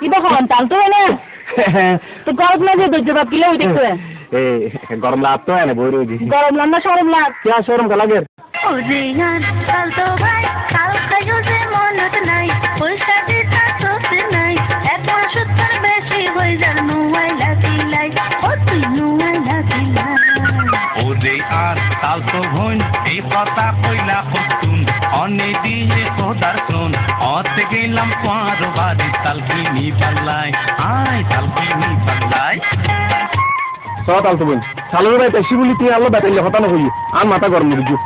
কিবা হন তাল তো এনে তো গরম না যে দইতে বাপ কিলে হইতে করে গরম লাগ তো এনে বই রইছি গরম লাগ না শরম লাগ কে শরম কা লাগে ও যে ইয়ার তাল তো ভাই কাল কাজু যে মনত নাই পয়সা দিতা তোতে নাই এক মাস উত্তর বেশি হই যার নুয়াই লাগিলাই ও তুই নুয়াই লাগিলাই ও যে আর তাল তো ভুন এই কথা কইলা হতুন অনে দিয়ে খোদার শুন অতে গেলাম তোমার বাড়ি তালকিনি পাল্লাই আয় তালকিনি পাল্লাই তাল তো বোন তালের বাইতে শিবুলি তুই আলো বাইতে হতা না হই আর মাথা গরম হইজু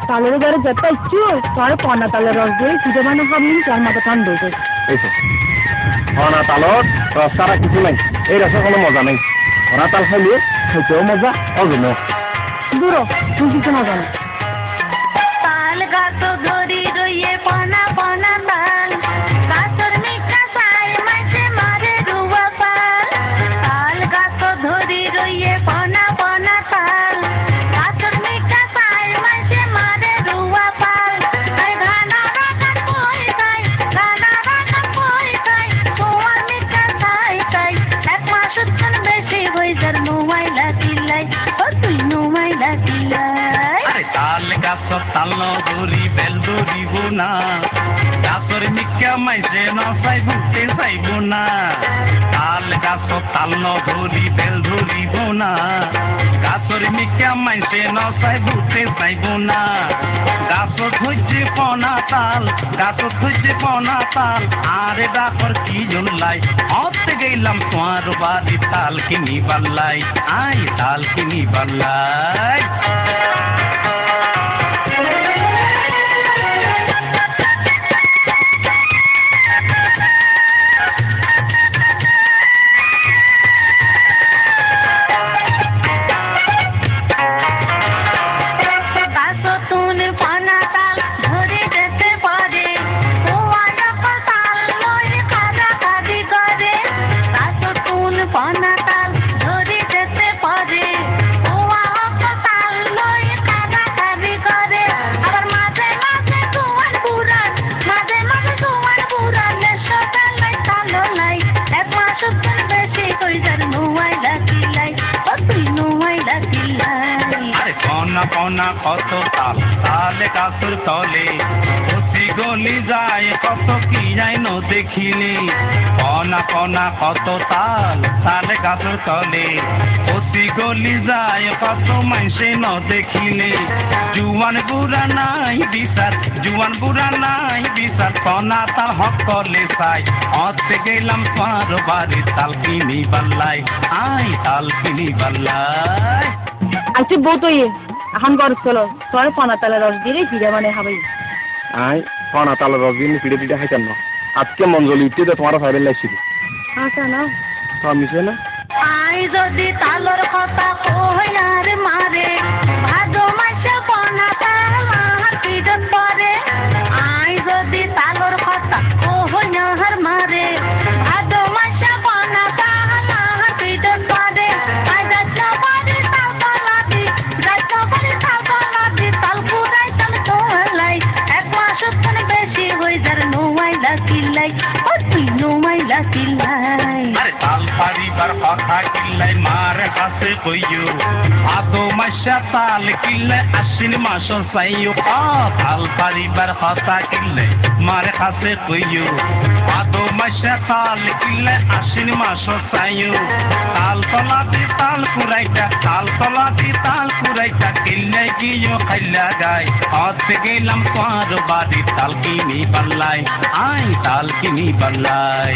তালের বারে যত ইচ্ছু তোর পনা তালের রস দিয়ে চিড়ে বানা খাবি তোর মাথা ঠান্ডা হয়ে যাবে এইসব পনা তালত রস ছাড়া কিছু নাই এই রসের কোনো মজা নাই পনা তাল খাইলে খেতেও মজা অজন্য দূর তুই কিছু না জানো তাল গাছ ধরি রইয়ে পনা পনা তাল গাছর মিঠা সাই মাঝে মারে রুয়া পাল তাল গাছ ধরি রইয়ে পনা পনা তাল গাছর মিঠা সাই মাঝে মারে রুয়া পাল আই গানা রাখা কই গাই গানা রাখা কই গাই তোমার মিঠা সাই গাই এক মাস উত্তর বেশি হই যার নুয়াই লাগিলাই ও তুই নুয়াই লাগিলাই তাল গাছ তাল দড়ি বেল দড়িব না গাছর মিকা মাইছে নসাই ভুতে চাইব না তাল গাছ তাল দড়ি বেল ধরিব না গাছর মিকা মাইছে নসাই ভুতে চাইব না গাছ ধৈর্যে পনা তাল গাছ ধৈর্যে পনা তাল আরে ডাকর কি জনলাই অতে গেলাম তোমার বাড়ি তাল কিনি পাল্লাই আয় তাল কিনি পাল্লাই পনা কত তাল তালে গাছর তলে কচি গলি যায় কত কি যাই ন দেখিলে পনা পনা কত তাল তালে গাছর তলে কচি গলি যায় কত মাইসে ন দেখিলে জুয়ান বুড়া নাই বিচার জুয়ান বুড়া নাই বিচার পনা তাল হক করলে চাই অতে গেলাম তোমার বাড়ি তাল কিনি পাল্লাই আই তাল কিনি পাল্লাই আচ্ছা বউ তো এখন গরজ চলো তোর পনা তালের রস দিয়ে চিড়ে বানিয়ে খাবাই আই পনা তালের রস দিয়ে পিড়ে পিঠে খাইতাম না আজকে মঞ্জলি উঠতে তোমার ফাইবেল লাগছিল আচ্ছা না তো মিশে না আই যদি তালর কথা কই আর মারে ভাদো মাসে পনা তাল আর পিডত পরে আই যদি তালর কথা কই আর মারে ভাদো মাসে পনা তাল আর পিডত পরে আই যাচ্ছ বাড়ি তাল তলাদি যাচ্ছ বাড়ি তাল তলাদি তাল পুরাই তাল তোলাই এক মাস উত্তর বেশি হই যার নোয়াই লাগিলাই ও তুই নোয়াই লাগিলাই আরে তাল পারিবার কথা কিল্লাই মার কাছে কইও আদো মাসা তাল কিল্লাই আশ্বিন মাস চাইও তাল পারিবার কথা কিল্লাই মার কাছে কইও আদো মাসা তাল কিল্লাই আশ্বিন মাস চাইও তাল তলাতে তাল কুরাইটা তাল তলাতে তাল কুরাইটা কিল্লাই গিয়ে খাইলা গায় অতে গেলাম তোমার বাড়ি তাল কিনি পাল্লাই আই তাল কিনি পাল্লাই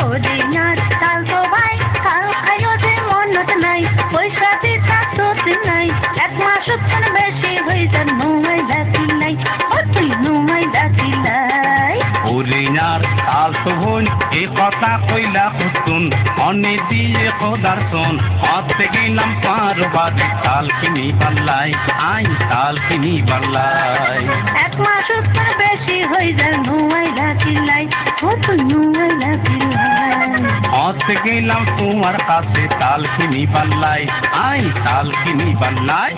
ও দিনার তাল তো ভাই কাল খাইও যে মনত নাই পয়সা দিতা তোতে নাই এক মাস উত্তর বেশি হই যার নুয়াই লাগিলাই ও তুই নুয়াই লাগিলাই ওরে নার তাল তো বোন এ কথা কইলা হতুন অনে দিয়ে খোদার শোন অতে গেলাম পার বাড়ি তাল কিনি পাল্লাই আই তাল কিনি পাল্লাই এক মাস উত্তর বেশি হই যার নুয়াই লাগিলাই ও তুই নুয়াই লাগিলাই অতে গেলাম তোমার কাছে তাল কিনি পাল্লাই আই তাল কিনি পাল্লাই